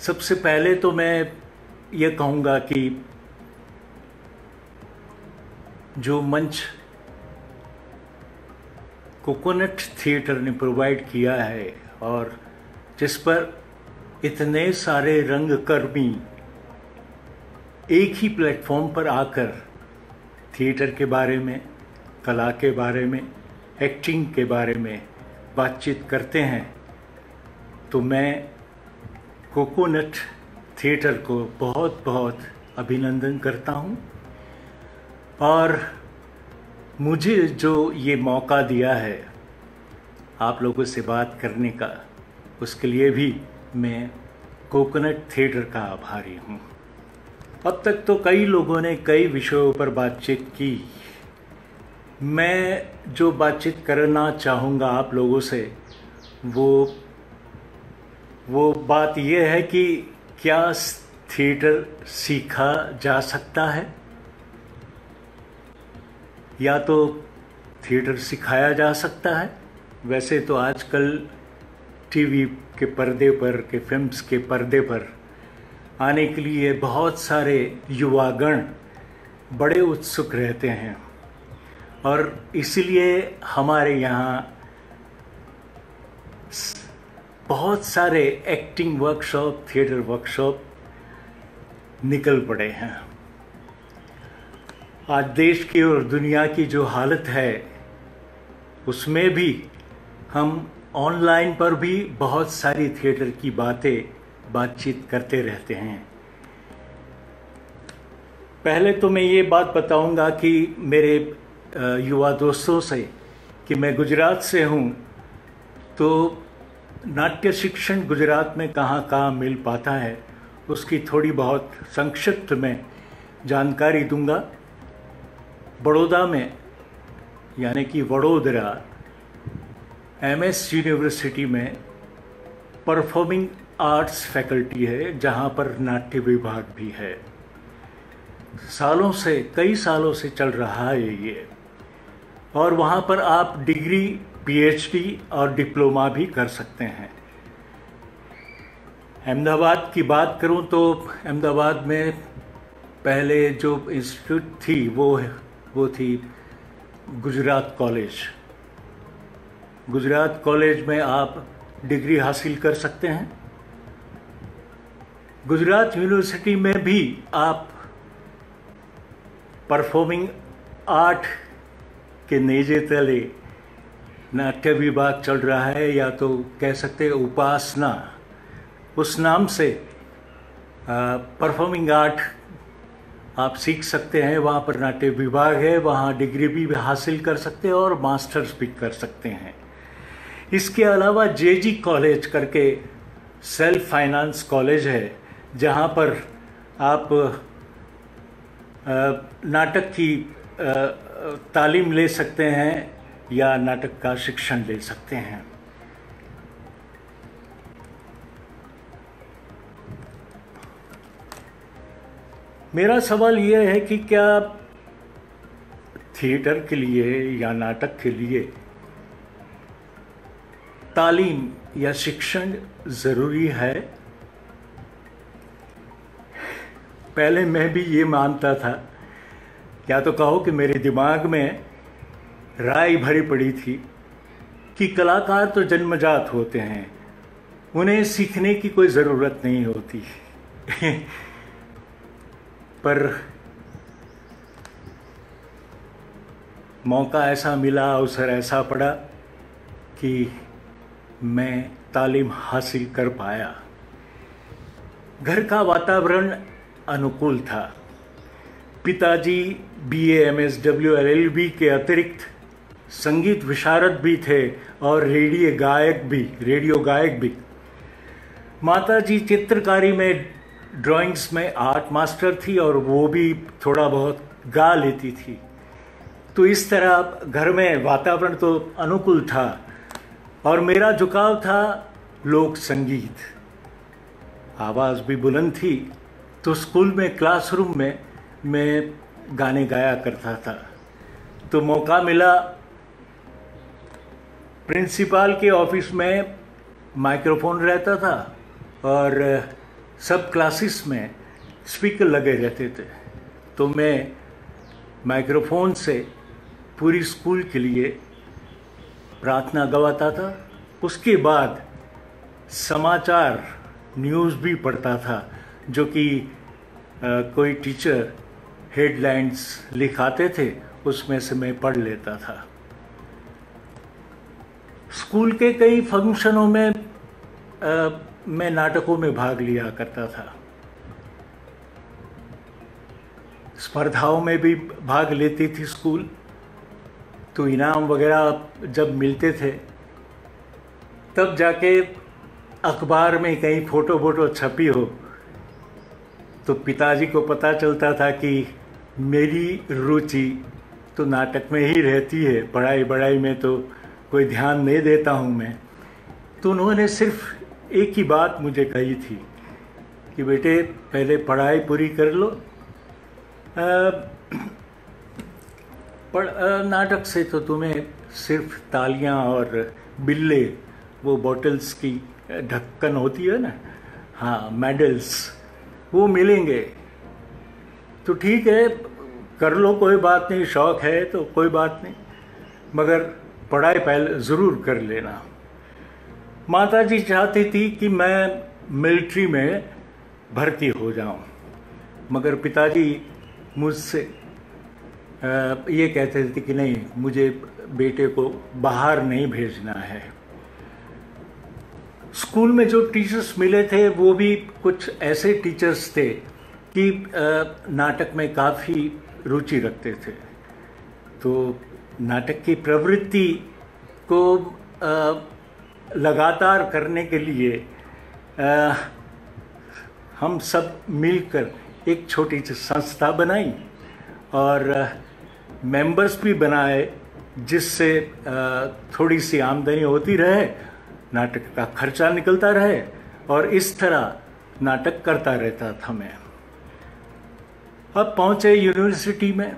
सबसे पहले तो मैं ये कहूँगा कि जो मंच कोकोनट थिएटर ने प्रोवाइड किया है और जिस पर इतने सारे रंगकर्मी एक ही प्लेटफॉर्म पर आकर थिएटर के बारे में, कला के बारे में, एक्टिंग के बारे में बातचीत करते हैं, तो मैं कोकोनट थिएटर को बहुत बहुत अभिनंदन करता हूँ। और मुझे जो ये मौका दिया है आप लोगों से बात करने का, उसके लिए भी मैं कोकोनट थिएटर का आभारी हूँ। अब तक तो कई लोगों ने कई विषयों पर बातचीत की। मैं जो बातचीत करना चाहूँगा आप लोगों से वो बात ये है कि क्या थिएटर सीखा जा सकता है या तो थिएटर सिखाया जा सकता है। वैसे तो आजकल टीवी के पर्दे पर, के फिल्म्स के पर्दे पर आने के लिए बहुत सारे युवागण बड़े उत्सुक रहते हैं और इसलिए हमारे यहाँ बहुत सारे एक्टिंग वर्कशॉप, थिएटर वर्कशॉप निकल पड़े हैं। आज देश की और दुनिया की जो हालत है उसमें भी हम ऑनलाइन पर भी बहुत सारी थिएटर की बातचीत करते रहते हैं। पहले तो मैं ये बात बताऊंगा कि मेरे युवा दोस्तों से कि मैं गुजरात से हूँ, तो नाट्य शिक्षण गुजरात में कहाँ कहाँ मिल पाता है उसकी थोड़ी बहुत संक्षिप्त में जानकारी दूंगा। बड़ौदा में यानी कि वडोदरा MS यूनिवर्सिटी में परफॉर्मिंग आर्ट्स फैकल्टी है जहाँ पर नाट्य विभाग भी है। कई सालों से चल रहा है ये, और वहाँ पर आप डिग्री, PhD और डिप्लोमा भी कर सकते हैं। अहमदाबाद की बात करूँ तो अहमदाबाद में पहले जो इंस्टीट्यूट थी वो थी गुजरात कॉलेज। गुजरात कॉलेज में आप डिग्री हासिल कर सकते हैं। गुजरात यूनिवर्सिटी में भी आप परफॉर्मिंग आर्ट के नेजे तले नाट्य विभाग चल रहा है, या तो कह सकते हैं उपासना, उस नाम से परफॉर्मिंग आर्ट आप सीख सकते हैं। वहाँ पर नाट्य विभाग है, वहाँ डिग्री भी हासिल कर सकते हैं और मास्टर्स भी कर सकते हैं। इसके अलावा JG कॉलेज करके सेल्फ फाइनेंस कॉलेज है जहाँ पर आप नाटक की तालीम ले सकते हैं या नाटक का शिक्षण ले सकते हैं। मेरा सवाल यह है कि क्या थिएटर के लिए या नाटक के लिए तालीम या शिक्षण ज़रूरी है? पहले मैं भी ये मानता था, क्या तो कहो कि मेरे दिमाग में राय भरी पड़ी थी कि कलाकार तो जन्मजात होते हैं, उन्हें सीखने की कोई ज़रूरत नहीं होती। पर मौका ऐसा मिला, अवसर ऐसा पड़ा कि मैं तालीम हासिल कर पाया। घर का वातावरण अनुकूल था। पिताजी BA MSW LLB के अतिरिक्त संगीत विशारद भी थे और रेडियो गायक भी। माताजी चित्रकारी में, ड्राइंग्स में आर्ट मास्टर थी और वो भी थोड़ा बहुत गा लेती थी। तो इस तरह घर में वातावरण तो अनुकूल था और मेरा झुकाव था लोक संगीत। आवाज़ भी बुलंद थी, तो स्कूल में, क्लासरूम में मैं गाने गाया करता था। तो मौका मिला, प्रिंसिपल के ऑफिस में माइक्रोफोन रहता था और सब क्लासेस में स्पीकर लगे रहते थे, तो मैं माइक्रोफोन से पूरी स्कूल के लिए प्रार्थना गवाता था। उसके बाद समाचार न्यूज़ भी पढ़ता था, जो कि कोई टीचर हेडलाइंस लिखाते थे, उसमें से मैं पढ़ लेता था। स्कूल के कई फंक्शनों में मैं नाटकों में भाग लिया करता था। स्पर्धाओं में भी भाग लेती थी स्कूल, तो इनाम वगैरह जब मिलते थे तब जाके अखबार में कहीं फोटो छपी हो तो पिताजी को पता चलता था कि मेरी रुचि तो नाटक में ही रहती है, पढ़ाई में तो कोई ध्यान नहीं देता हूँ मैं। तो उन्होंने सिर्फ एक ही बात मुझे कही थी कि बेटे पहले पढ़ाई पूरी कर लो, नाटक से तो तुम्हें सिर्फ तालियां और बिल्ले, वो बॉटल्स की ढक्कन होती है ना, हाँ मेडल्स, वो मिलेंगे। तो ठीक है कर लो, कोई बात नहीं, शौक है तो कोई बात नहीं, मगर पढ़ाई पहले ज़रूर कर लेना। माताजी चाहती थी कि मैं मिलिट्री में भर्ती हो जाऊं, मगर पिताजी मुझसे ये कहते थे कि नहीं, मुझे बेटे को बाहर नहीं भेजना है। स्कूल में जो टीचर्स मिले थे वो भी कुछ ऐसे टीचर्स थे कि नाटक में काफ़ी रुचि रखते थे, तो नाटक की प्रवृत्ति को लगातार करने के लिए हम सब मिलकर एक छोटी सी संस्था बनाई और मेंबर्स भी बनाए, जिससे थोड़ी सी आमदनी होती रहे, नाटक का खर्चा निकलता रहे, और इस तरह नाटक करता रहता था मैं। अब पहुंचे यूनिवर्सिटी में।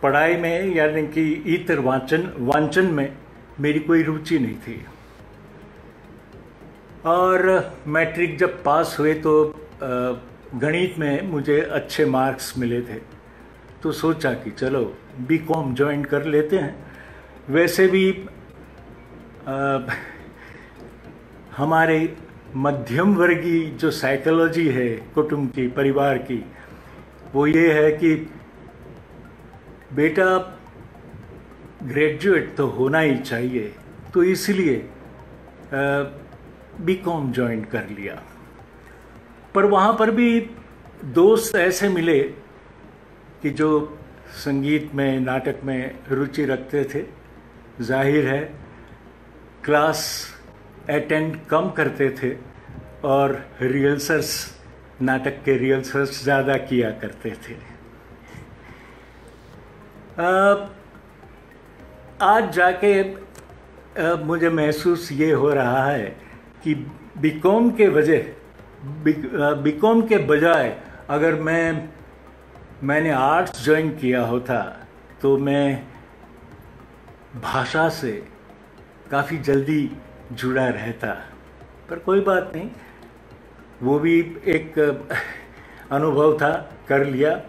पढ़ाई में यानी कि इतर वांचन में मेरी कोई रुचि नहीं थी, और मैट्रिक जब पास हुए तो गणित में मुझे अच्छे मार्क्स मिले थे, तो सोचा कि चलो बीकॉम ज्वाइन कर लेते हैं। वैसे भी हमारे मध्यम वर्गीय जो साइकोलॉजी है कुटुंब की, परिवार की, वो ये है कि बेटा ग्रेजुएट तो होना ही चाहिए, तो इसलिए बीकॉम ज्वाइन कर लिया। पर वहाँ पर भी दोस्त ऐसे मिले कि जो संगीत में, नाटक में रुचि रखते थे। जाहिर है क्लास अटेंड कम करते थे और रिहर्सल्स, नाटक के रिहर्सल्स ज़्यादा किया करते थे। आज जाके मुझे महसूस ये हो रहा है कि बीकॉम के बजाय अगर मैंने आर्ट्स ज्वाइन किया होता तो मैं भाषा से काफ़ी जल्दी जुड़ा रहता। पर कोई बात नहीं, वो भी एक अनुभव था, कर लिया।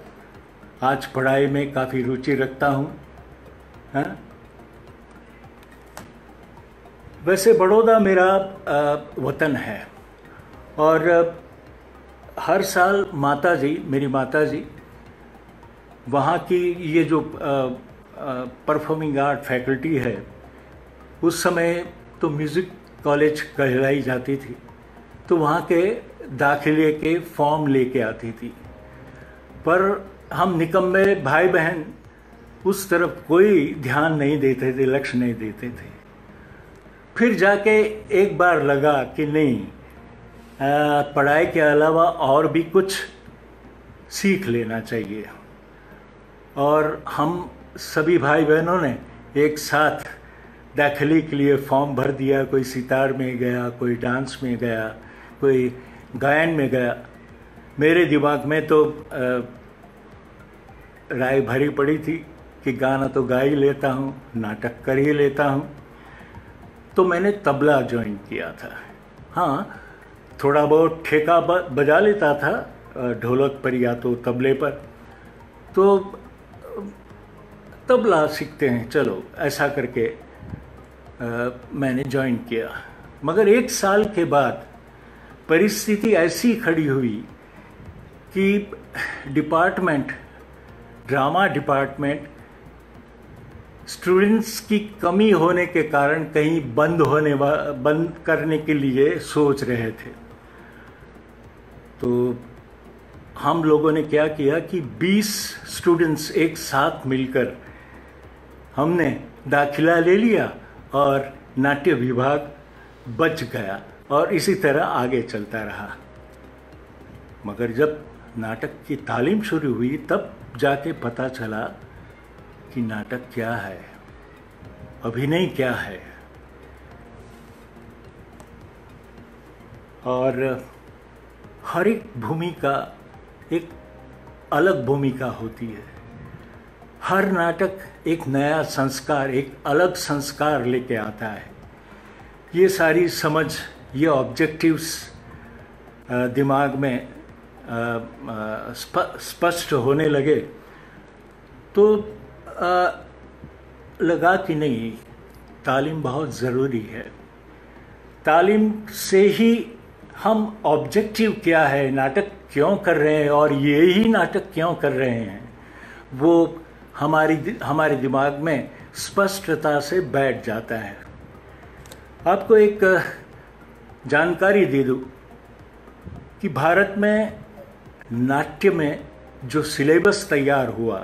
आज पढ़ाई में काफ़ी रुचि रखता हूँ। हाँ, वैसे बड़ौदा मेरा वतन है, और हर साल मेरी माताजी वहाँ की ये जो परफॉर्मिंग आर्ट फैकल्टी है, उस समय तो म्यूज़िक कॉलेज कहलाई जाती थी, तो वहाँ के दाखिले के फॉर्म लेके आती थी। पर हम निकम्मे भाई बहन उस तरफ कोई ध्यान नहीं देते थे, लक्ष्य नहीं देते थे। फिर जाके एक बार लगा कि नहीं, पढ़ाई के अलावा और भी कुछ सीख लेना चाहिए, और हम सभी भाई बहनों ने एक साथ दाखिले के लिए फॉर्म भर दिया। कोई सितार में गया, कोई डांस में गया, कोई गायन में गया। मेरे दिमाग में तो राय भरी पड़ी थी कि गाना तो गा ही लेता हूँ, नाटक कर ही लेता हूँ। तो मैंने तबला ज्वाइन किया था। हाँ, थोड़ा बहुत ठेका बजा लेता था, ढोलक पर या तो तबले पर। तो तबला सीखते हैं, चलो ऐसा करके मैंने ज्वाइन किया। मगर 1 साल के बाद परिस्थिति ऐसी खड़ी हुई कि ड्रामा डिपार्टमेंट स्टूडेंट्स की कमी होने के कारण कहीं बंद करने के लिए सोच रहे थे। तो हम लोगों ने क्या किया कि 20 स्टूडेंट्स एक साथ मिलकर हमने दाखिला ले लिया और नाट्य विभाग बच गया और इसी तरह आगे चलता रहा। मगर जब नाटक की तालीम शुरू हुई तब जाके पता चला कि नाटक क्या है, अभिनय क्या है। और हर एक भूमिका एक अलग भूमिका होती है। हर नाटक एक नया संस्कार, एक अलग संस्कार लेके आता है। ये सारी समझ, ये ऑब्जेक्टिव्स दिमाग में स्पष्ट होने लगे तो लगा कि नहीं, तालीम बहुत ज़रूरी है। तालीम से ही हम ऑब्जेक्टिव क्या है, नाटक क्यों कर रहे हैं और ये ही नाटक क्यों कर रहे हैं, वो हमारे दिमाग में स्पष्टता से बैठ जाता है। आपको एक जानकारी दे दूं कि भारत में नाट्य में जो सिलेबस तैयार हुआ,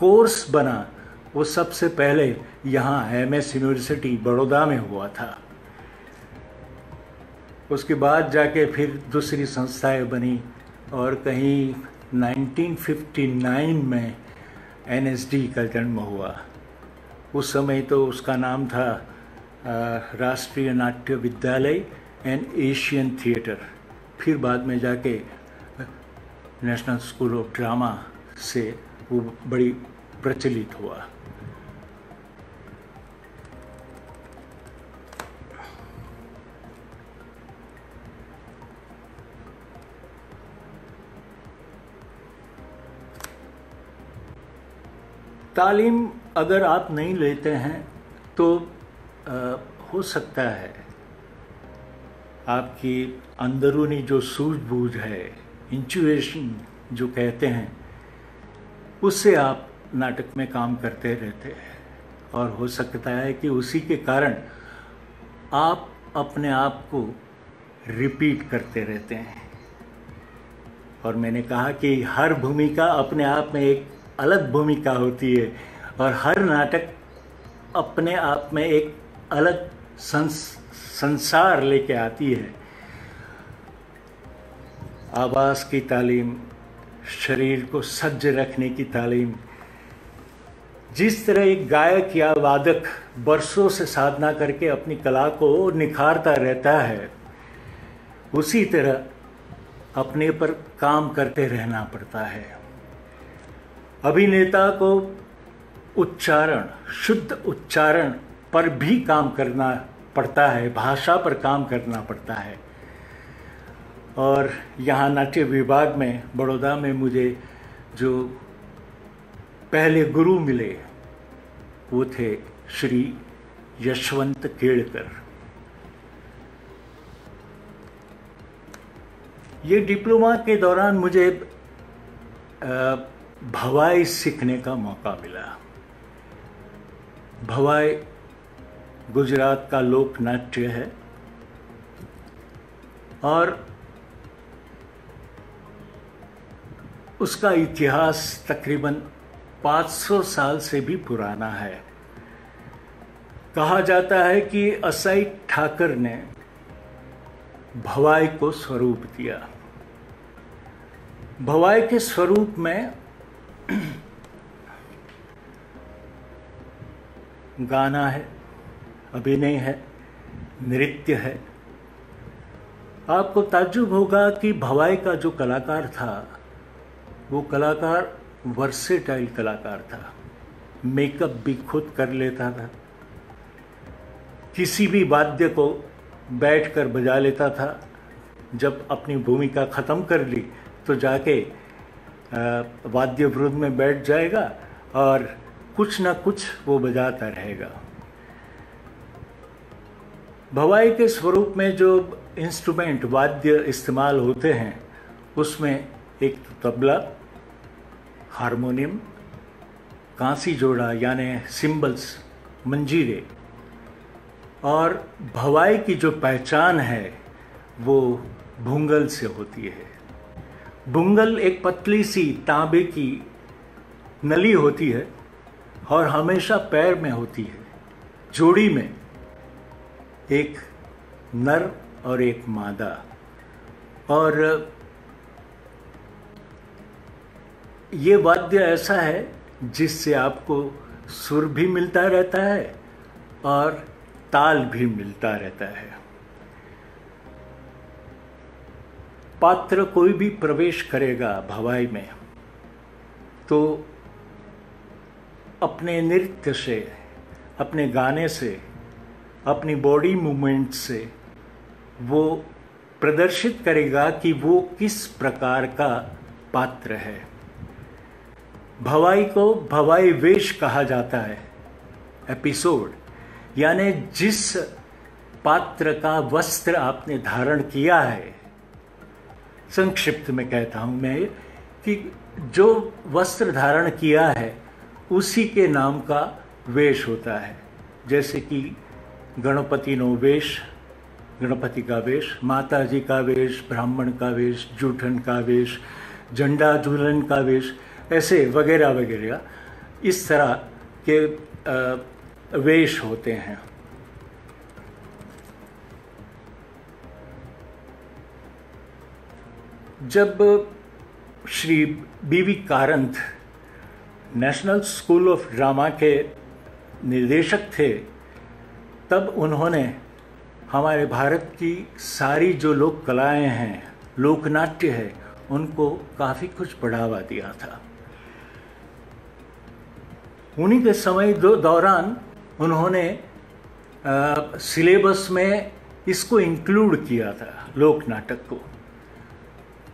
कोर्स बना, वो सबसे पहले यहाँ MS यूनिवर्सिटी बड़ौदा में हुआ था। उसके बाद जाके फिर दूसरी संस्थाएं बनी और कहीं 1959 में NSD का जन्म हुआ। उस समय तो उसका नाम था राष्ट्रीय नाट्य विद्यालय एंड एशियन थिएटर। फिर बाद में जाके नेशनल स्कूल ऑफ ड्रामा से वो बड़ी प्रचलित हुआ। तालीम अगर आप नहीं लेते हैं तो हो सकता है आपकी अंदरूनी जो सूझबूझ है, इंट्यूशन जो कहते हैं, उससे आप नाटक में काम करते रहते हैं और हो सकता है कि उसी के कारण आप अपने आप को रिपीट करते रहते हैं। और मैंने कहा कि हर भूमिका अपने आप में एक अलग भूमिका होती है और हर नाटक अपने आप में एक अलग संसार लेके आती है। आवाज़ की तालीम, शरीर को सज्ज रखने की तालीम, जिस तरह एक गायक या वादक बरसों से साधना करके अपनी कला को निखारता रहता है, उसी तरह अपने पर काम करते रहना पड़ता है। अभिनेता को उच्चारण, शुद्ध उच्चारण पर भी काम करना पड़ता है, भाषा पर काम करना पड़ता है। और यहाँ नाट्य विभाग में बड़ौदा में मुझे जो पहले गुरु मिले वो थे श्री यशवंत केड़कर। ये डिप्लोमा के दौरान मुझे भवाई सीखने का मौका मिला। भवाई गुजरात का लोक नाट्य है और उसका इतिहास तकरीबन 500 साल से भी पुराना है। कहा जाता है कि असाई ठाकर ने भवाई को स्वरूप दिया। भवाई के स्वरूप में गाना है, अभिनय है, नृत्य है। आपको ताज्जुब होगा कि भवाई का जो कलाकार था वो कलाकार वर्सेटाइल कलाकार था, मेकअप भी खुद कर लेता था, किसी भी वाद्य को बैठकर बजा लेता था। जब अपनी भूमिका ख़त्म कर ली तो जाके वाद्य वृंद में बैठ जाएगा और कुछ ना कुछ वो बजाता रहेगा। भवाई के स्वरूप में जो इंस्ट्रूमेंट वाद्य इस्तेमाल होते हैं उसमें एक तो तबला, हारमोनियम, कांसी जोड़ा यानी सिम्बल्स, मंजीरे, और भवाई की जो पहचान है वो भुंगल से होती है। भुंगल एक पतली सी तांबे की नली होती है और हमेशा पैर में होती है। जोड़ी में एक नर और एक मादा, और ये वाद्य ऐसा है जिससे आपको सुर भी मिलता रहता है और ताल भी मिलता रहता है। पात्र कोई भी प्रवेश करेगा भवाई में तो अपने नृत्य से, अपने गाने से, अपनी बॉडी मूवमेंट से वो प्रदर्शित करेगा कि वो किस प्रकार का पात्र है। भवाई को भवाई वेश कहा जाता है। एपिसोड यानी जिस पात्र का वस्त्र आपने धारण किया है, संक्षिप्त में कहता हूं मैं कि जो वस्त्र धारण किया है उसी के नाम का वेश होता है। जैसे कि गणपति नो वेश, गणपति का वेश, माता जी का वेश, ब्राह्मण का वेश, जूठन का वेश, झंडा झूलन का वेश, ऐसे वगैरह वगैरह इस तरह के वेश होते हैं। जब श्री बी.वी. Karanth national school of drama के निर्देशक थे तब उन्होंने हमारे भारत की सारी जो लोक कलाएं हैं, लोकनाट्य है, उनको काफ़ी कुछ बढ़ावा दिया था। उन्हीं के समय दौरान उन्होंने सिलेबस में इसको इंक्लूड किया था, लोक नाटक को।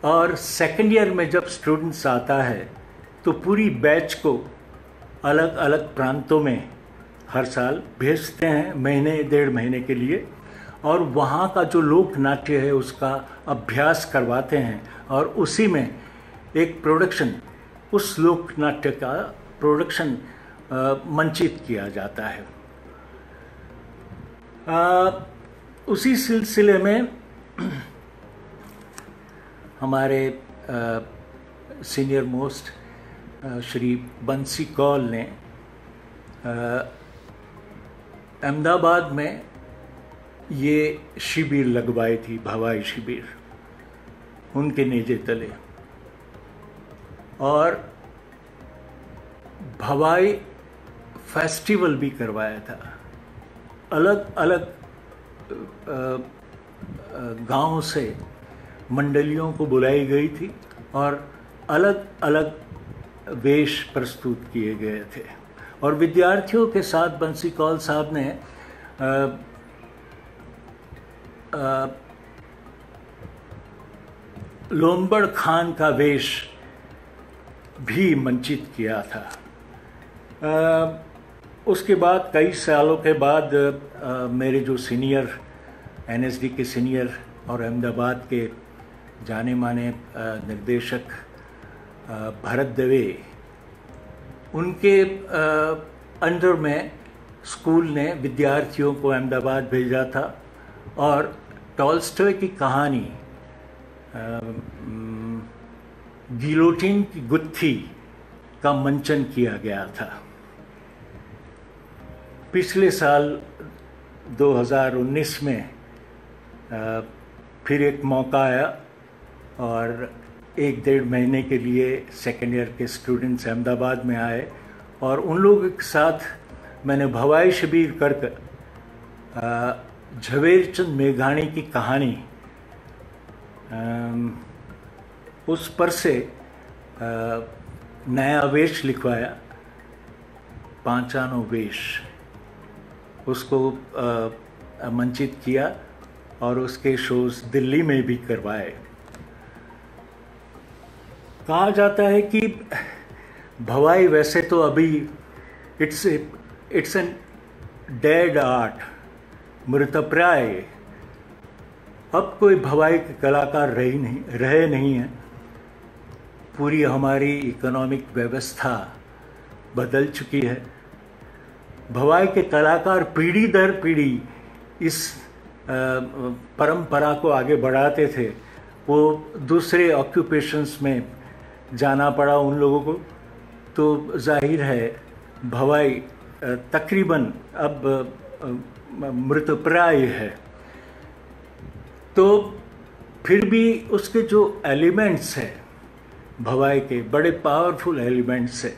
और सेकेंड ईयर में जब स्टूडेंट्स आता है तो पूरी बैच को अलग अलग प्रांतों में हर साल भेजते हैं, महीने डेढ़ महीने के लिए, और वहाँ का जो लोक नाट्य है उसका अभ्यास करवाते हैं और उसी में एक प्रोडक्शन, उस लोक नाट्य का प्रोडक्शन मंचित किया जाता है। उसी सिलसिले में हमारे सीनियर मोस्ट श्री बंसी कौल ने अहमदाबाद में ये शिविर लगवाई थी, भवाई शिविर, उनके नेजे तले, और भवाई फेस्टिवल भी करवाया था। अलग अलग गांव से मंडलियों को बुलाई गई थी और अलग अलग वेश प्रस्तुत किए गए थे। और विद्यार्थियों के साथ बंसी कौल साहब ने लोमबड़ खान का वेश भी मंचित किया था। उसके बाद कई सालों के बाद मेरे जो सीनियर, एनएसडी के सीनियर और अहमदाबाद के जाने माने निर्देशक भरत दवे, उनके अंडर में स्कूल ने विद्यार्थियों को अहमदाबाद भेजा था और टॉल्स्टॉय की कहानी गिलोटिन की गुत्थी का मंचन किया गया था। पिछले साल 2019 में फिर एक मौका आया और एक डेढ़ महीने के लिए सेकेंड ईयर के स्टूडेंट्स अहमदाबाद में आए और उन लोगों के साथ मैंने भवाई शिविर करके झवेरचंद मेघाणी की कहानी उस पर से नया वेश लिखवाया, पांचानो वेश। उसको मंचित किया और उसके शोज दिल्ली में भी करवाए। कहा जाता है कि भवाई वैसे तो अभी इट्स एन डेड आर्ट, मृतप्राय। अब कोई भवाई के कलाकार रहे नहीं हैं। पूरी हमारी इकोनॉमिक व्यवस्था बदल चुकी है। भवाई के कलाकार पीढ़ी दर पीढ़ी इस परंपरा को आगे बढ़ाते थे। वो दूसरे ऑक्यूपेशंस में जाना पड़ा उन लोगों को, तो जाहिर है भवाई तकरीबन अब मृतप्राय है। तो फिर भी उसके जो एलिमेंट्स हैं भवाई के, बड़े पावरफुल एलिमेंट्स हैं।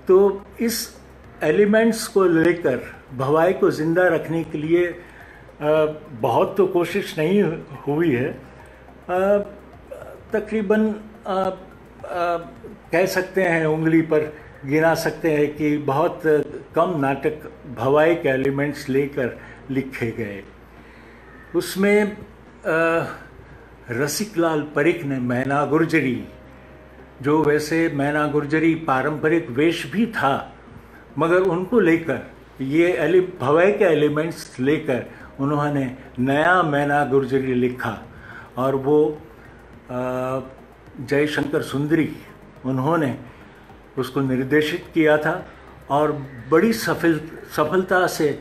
तो इस एलिमेंट्स को लेकर भवाई को ज़िंदा रखने के लिए बहुत तो कोशिश नहीं हुई है। तकरीबन कह सकते हैं, उंगली पर गिना सकते हैं कि बहुत कम नाटक भवाई के एलिमेंट्स लेकर लिखे गए। उसमें रसिकलाल परिख ने मैना गुर्जरी, जो वैसे मैना गुर्जरी पारंपरिक वेश भी था, मगर उनको लेकर ये भवाई के एलिमेंट्स लेकर उन्होंने नया मैना गुर्जरी लिखा और वो जयशंकर सुंदरी उन्होंने उसको निर्देशित किया था और बड़ी सफलता से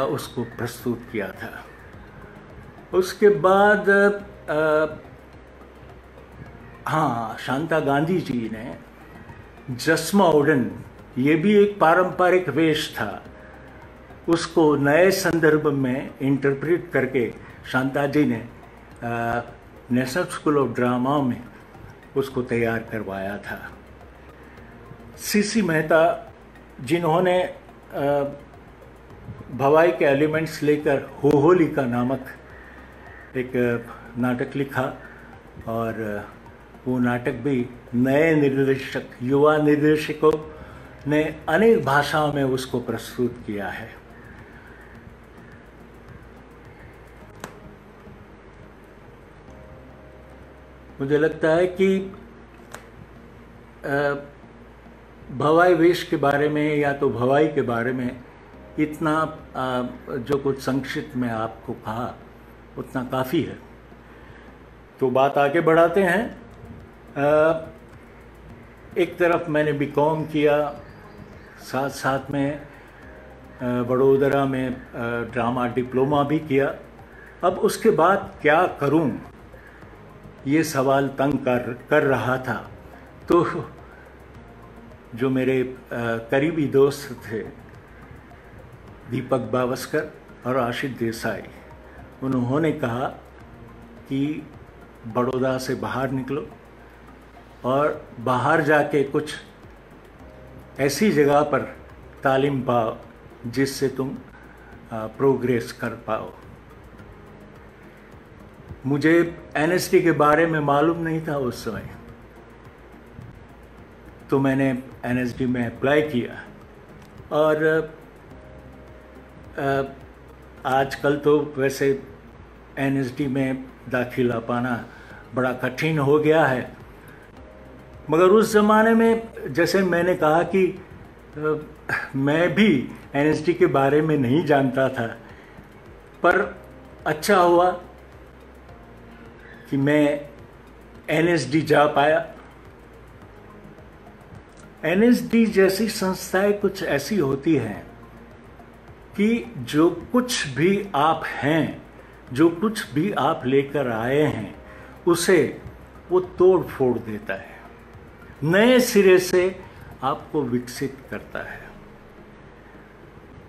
उसको प्रस्तुत किया था। उसके बाद हाँ, शांता गांधी जी ने जसमोडन, ये भी एक पारंपरिक वेश था, उसको नए संदर्भ में इंटरप्रेट करके शांता जी ने नेशनल स्कूल ऑफ ड्रामा में उसको तैयार करवाया था। सीसी मेहता, जिन्होंने भवाई के एलिमेंट्स लेकर होलिका नामक एक नाटक लिखा और वो नाटक भी नए निर्देशक, युवा निर्देशकों ने अनेक भाषाओं में उसको प्रस्तुत किया है। मुझे लगता है कि भवाई वेश के बारे में या तो भवाई के बारे में इतना जो कुछ संक्षिप्त में आपको कहा उतना काफ़ी है। तो बात आगे बढ़ाते हैं। एक तरफ मैंने बीकॉम किया, साथ साथ में वडोदरा में ड्रामा डिप्लोमा भी किया। अब उसके बाद क्या करूं, ये सवाल तंग कर रहा था। तो जो मेरे करीबी दोस्त थे दीपक बावस्कर और आशिष देसाई, उन्होंने कहा कि बड़ौदा से बाहर निकलो और बाहर जाके कुछ ऐसी जगह पर तालीम पाओ जिससे तुम प्रोग्रेस कर पाओ। मुझे एनएसडी के बारे में मालूम नहीं था उस समय, तो मैंने एनएसडी में अप्लाई किया और आजकल तो वैसे एनएसडी में दाखिला पाना बड़ा कठिन हो गया है, मगर उस ज़माने में जैसे मैंने कहा कि मैं भी एनएसडी के बारे में नहीं जानता था, पर अच्छा हुआ कि मैं एनएसडी जा पाया। एनएसडी जैसी संस्थाएं कुछ ऐसी होती हैं कि जो कुछ भी आप हैं, जो कुछ भी आप लेकर आए हैं, उसे वो तोड़ फोड़ देता है, नए सिरे से आपको विकसित करता है।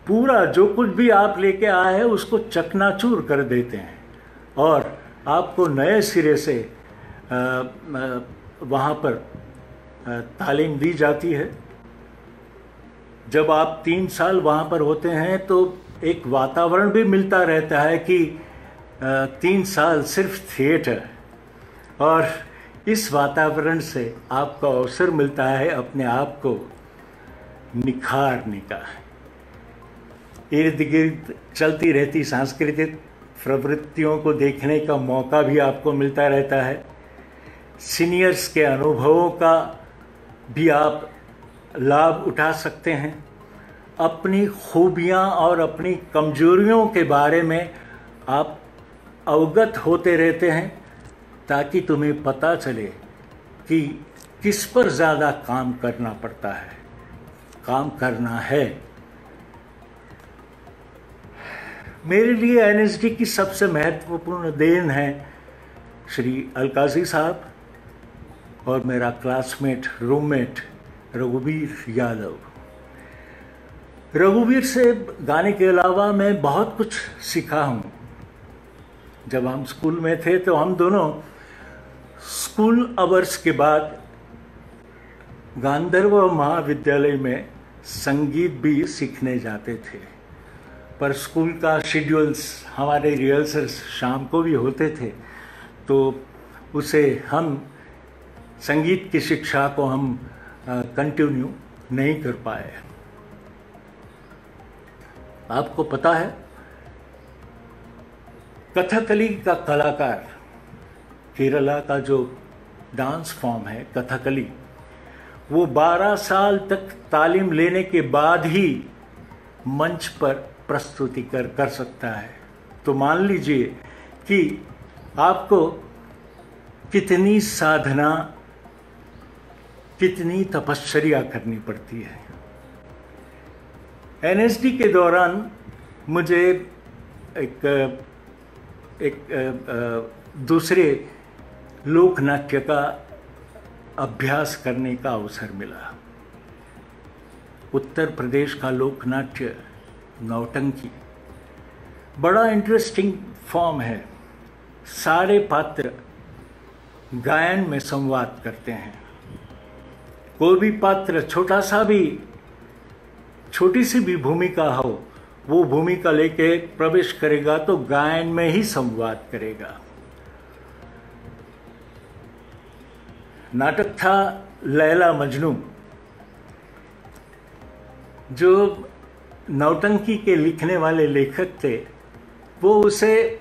पूरा जो कुछ भी आप लेके आए हैं उसको चकनाचूर कर देते हैं और आपको नए सिरे से वहाँ पर तालीम दी जाती है। जब आप 3 साल वहाँ पर होते हैं तो एक वातावरण भी मिलता रहता है कि 3 साल सिर्फ थिएटर, और इस वातावरण से आपको अवसर मिलता है अपने आप को निखारने का। इर्द गिर्द चलती रहती सांस्कृतिक प्रवृत्तियों को देखने का मौका भी आपको मिलता रहता है। सीनियर्स के अनुभवों का भी आप लाभ उठा सकते हैं। अपनी खूबियां और अपनी कमजोरियों के बारे में आप अवगत होते रहते हैं, ताकि तुम्हें पता चले कि किस पर ज़्यादा काम करना पड़ता है, काम करना है। मेरे लिए एनएसडी की सबसे महत्वपूर्ण देन है श्री अलकाजी साहब और मेरा क्लासमेट रूममेट रघुवीर यादव। रघुवीर से गाने के अलावा मैं बहुत कुछ सीखा हूँ। जब हम स्कूल में थे तो हम दोनों स्कूल आवर्स के बाद गांधर्व महाविद्यालय में संगीत भी सीखने जाते थे, पर स्कूल का शेड्यूल्स, हमारे रिहर्सल्स शाम को भी होते थे, तो उसे हम संगीत की शिक्षा को हम कंटिन्यू नहीं कर पाए। आपको पता है, कथकली का कलाकार, केरला का जो डांस फॉर्म है कथकली, वो 12 साल तक तालीम लेने के बाद ही मंच पर प्रस्तुति कर सकता है। तो मान लीजिए कि आपको कितनी साधना, कितनी तपश्चर्या करनी पड़ती है। एनएसडी के दौरान मुझे एक दूसरे लोक नाट्य का अभ्यास करने का अवसर मिला। उत्तर प्रदेश का लोक नाट्य नौटंकी बड़ा इंटरेस्टिंग फॉर्म है। सारे पात्र गायन में संवाद करते हैं। कोई भी पात्र छोटी सी भी भूमिका हो, वो भूमिका लेके प्रवेश करेगा तो गायन में ही संवाद करेगा। नाटक था लैला मजनू, जो नौटंकी के लिखने वाले लेखक थे वो उसे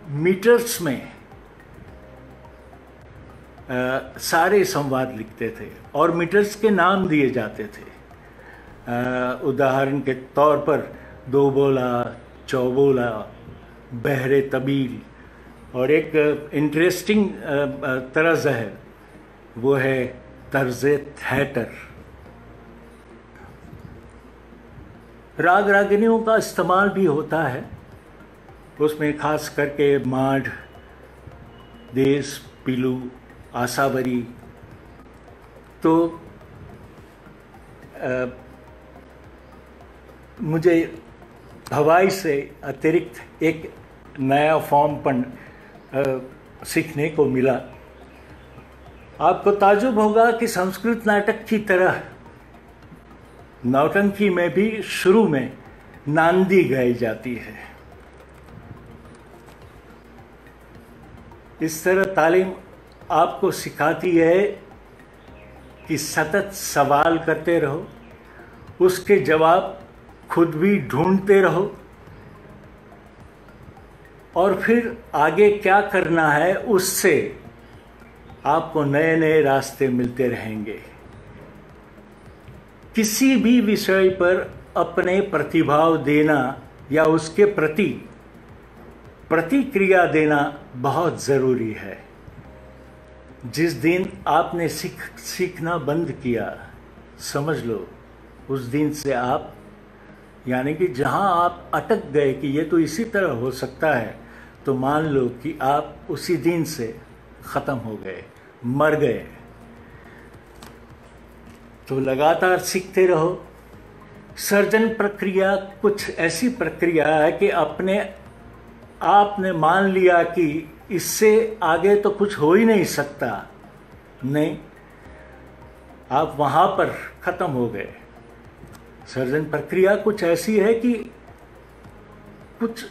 मीटर्स में सारे संवाद लिखते थे और मीटर्स के नाम दिए जाते थे। उदाहरण के तौर पर दो बोला, चौबोला, बहरे तबील, और एक इंटरेस्टिंग तर्ज है, वो है तर्ज़े थिएटर। राग रागिनियों का इस्तेमाल भी होता है उसमें, खास करके माढ़, देस, पीलू, आसावरी। तो मुझे भवाई से अतिरिक्त एक नया फॉर्म पर सीखने को मिला। आपको ताज्जुब होगा कि संस्कृत नाटक की तरह नौटंकी में भी शुरू में नांदी गाई जाती है। इस तरह तालीम आपको सिखाती है कि सतत सवाल करते रहो, उसके जवाब खुद भी ढूंढते रहो, और फिर आगे क्या करना है उससे आपको नए नए रास्ते मिलते रहेंगे। किसी भी विषय पर अपने प्रतिभाव देना या उसके प्रति प्रतिक्रिया देना बहुत ज़रूरी है। जिस दिन आपने सीखना बंद किया, समझ लो उस दिन से आप, यानी कि जहां आप अटक गए कि ये तो इसी तरह हो सकता है, तो मान लो कि आप उसी दिन से ख़त्म हो गए, मर गए। तो लगातार सीखते रहो। सर्जन प्रक्रिया कुछ ऐसी प्रक्रिया है कि आपने मान लिया कि इससे आगे तो कुछ हो ही नहीं सकता, नहीं, आप वहाँ पर ख़त्म हो गए। सर्जन प्रक्रिया कुछ ऐसी है कि कुछ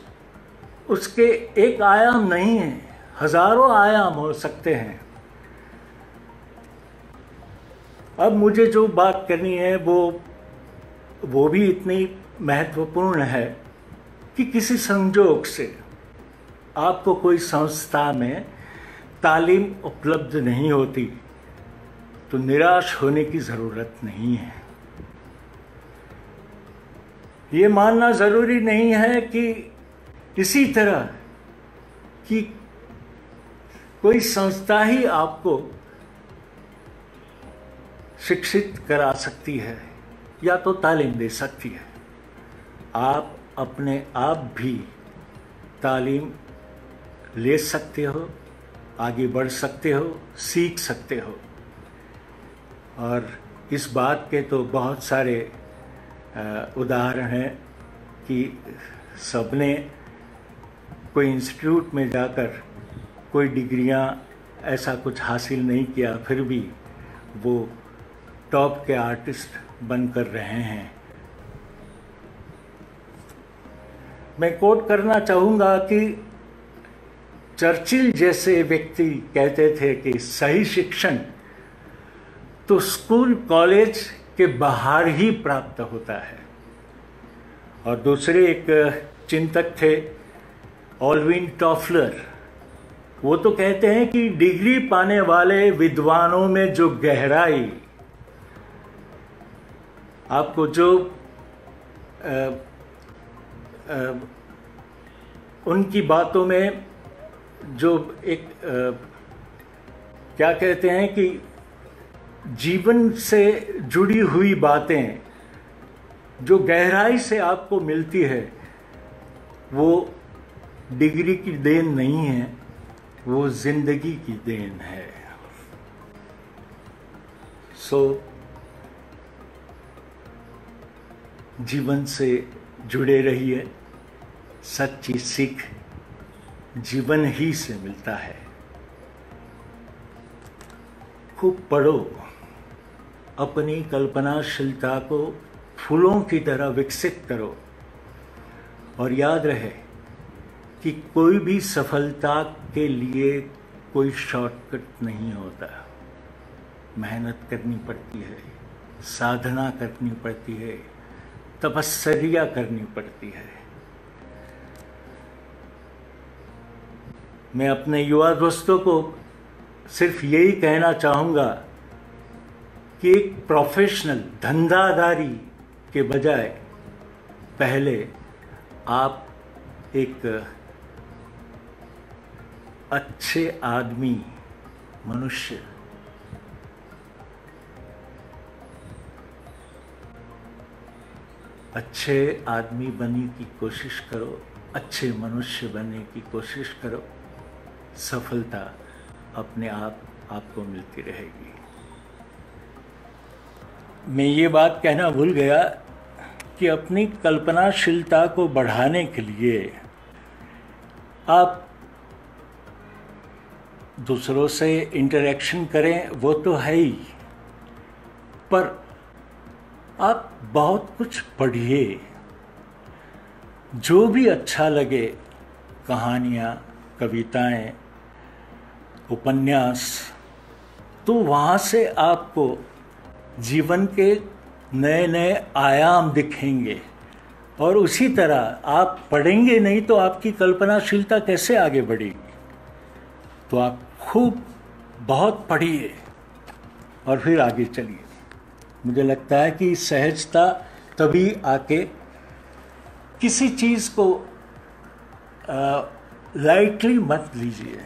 उसके एक आयाम नहीं है, हजारों आयाम हो सकते हैं। अब मुझे जो बात करनी है वो वो भी इतनी महत्वपूर्ण है कि किसी संजोग से आपको कोई संस्था में तालीम उपलब्ध नहीं होती तो निराश होने की ज़रूरत नहीं है। ये मानना ज़रूरी नहीं है कि इसी तरह कि कोई संस्था ही आपको शिक्षित करा सकती है या तो तालीम दे सकती है। आप अपने आप भी तालीम ले सकते हो, आगे बढ़ सकते हो, सीख सकते हो। और इस बात के तो बहुत सारे उदाहरण हैं कि सबने कोई इंस्टीट्यूट में जाकर कोई डिग्रियां ऐसा कुछ हासिल नहीं किया, फिर भी वो टॉप के आर्टिस्ट बनकर रहे हैं। मैं कोट करना चाहूँगा कि चर्चिल जैसे व्यक्ति कहते थे कि सही शिक्षण तो स्कूल कॉलेज के बाहर ही प्राप्त होता है। और दूसरे एक चिंतक थे ऑल्विन टॉफलर, वो तो कहते हैं कि डिग्री पाने वाले विद्वानों में जो गहराई, आपको जो उनकी बातों में जो एक क्या कहते हैं कि जीवन से जुड़ी हुई बातें जो गहराई से आपको मिलती है, वो डिग्री की देन नहीं है, वो जिंदगी की देन है। सो जीवन से जुड़े रहिए। सच्ची सीख जीवन ही से मिलता है। खूब पढ़ो, अपनी कल्पनाशीलता को फूलों की तरह विकसित करो और याद रहे कि कोई भी सफलता के लिए कोई शॉर्टकट नहीं होता। मेहनत करनी पड़ती है, साधना करनी पड़ती है, तपस्या करनी पड़ती है। मैं अपने युवा दोस्तों को सिर्फ यही कहना चाहूँगा कि एक प्रोफेशनल धंधादारी के बजाय पहले आप एक अच्छे आदमी, मनुष्य, अच्छे आदमी बनने की कोशिश करो, अच्छे मनुष्य बनने की कोशिश करो। सफलता अपने आप आपको मिलती रहेगी। मैं ये बात कहना भूल गया कि अपनी कल्पनाशीलता को बढ़ाने के लिए आप दूसरों से इंटरेक्शन करें, वो तो है ही, पर आप बहुत कुछ पढ़िए, जो भी अच्छा लगे, कहानियाँ, कविताएं, उपन्यास, तो वहाँ से आपको जीवन के नए नए आयाम दिखेंगे। और उसी तरह आप पढ़ेंगे नहीं तो आपकी कल्पनाशीलता कैसे आगे बढ़ेगी। तो आप खूब बहुत पढ़िए और फिर आगे चलिए। मुझे लगता है कि सहजता तभी आके, किसी चीज़ को लाइटली मत लीजिए,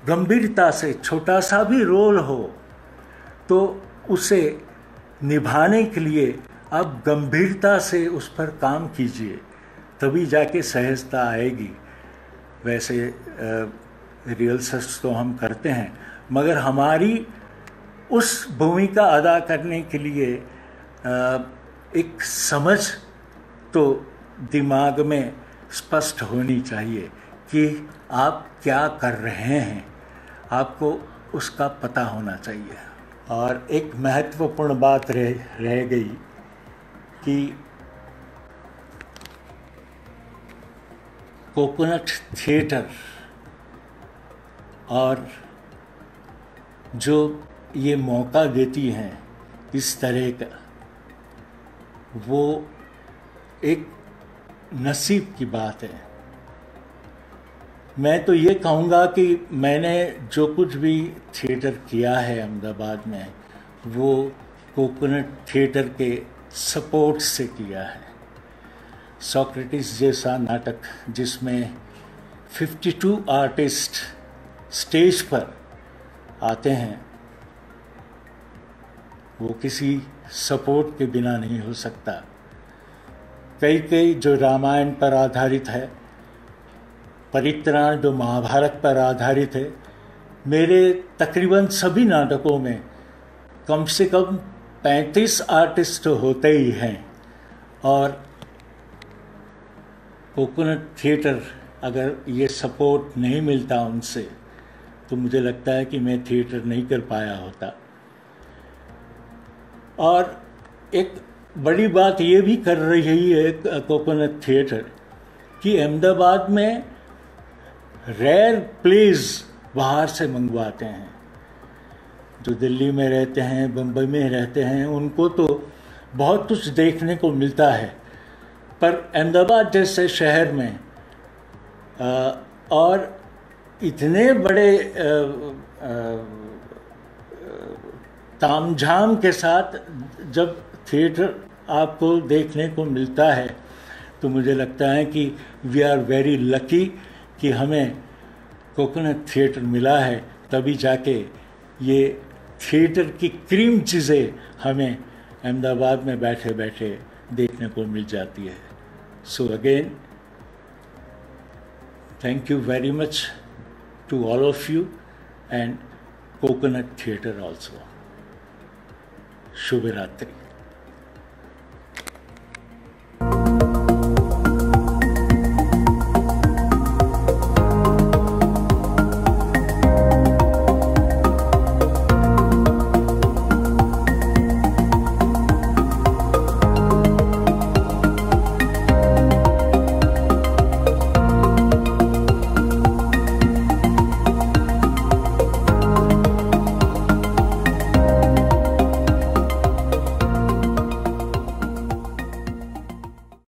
गंभीरता से, छोटा सा भी रोल हो तो उसे निभाने के लिए आप गंभीरता से उस पर काम कीजिए, तभी जाके सहजता आएगी। वैसे रिहर्सल्स तो हम करते हैं, मगर हमारी उस भूमिका अदा करने के लिए एक समझ तो दिमाग में स्पष्ट होनी चाहिए कि आप क्या कर रहे हैं, आपको उसका पता होना चाहिए। और एक महत्वपूर्ण बात रह गई कि कोकोनट थिएटर और जो ये मौका देती हैं इस तरह का, वो एक नसीब की बात है। मैं तो ये कहूँगा कि मैंने जो कुछ भी थिएटर किया है अहमदाबाद में, वो कोकोनट थिएटर के सपोर्ट से किया है। सोक्रेटिस जैसा नाटक जिसमें 52 आर्टिस्ट स्टेज पर आते हैं, वो किसी सपोर्ट के बिना नहीं हो सकता। कई जो रामायण पर आधारित है, परित्राण जो महाभारत पर आधारित है, मेरे तकरीबन सभी नाटकों में कम से कम 35 आर्टिस्ट होते ही हैं। और कोकोनट थिएटर अगर ये सपोर्ट नहीं मिलता उनसे, तो मुझे लगता है कि मैं थिएटर नहीं कर पाया होता। और एक बड़ी बात ये भी कर रही है कोकोनट थिएटर कि अहमदाबाद में रेयर प्लेज बाहर से मंगवाते हैं। जो दिल्ली में रहते हैं, बम्बई में रहते हैं, उनको तो बहुत कुछ देखने को मिलता है, पर अहमदाबाद जैसे शहर में और इतने बड़े तामझाम के साथ जब थिएटर आपको देखने को मिलता है, तो मुझे लगता है कि वी आर वेरी लकी कि हमें कोकोनट थिएटर मिला है। तभी जाके ये थिएटर की क्रीम चीज़ें हमें अहमदाबाद में बैठे बैठे देखने को मिल जाती है। So again thank you very much to all of you and coconut theatre also. शुभ रात्रि।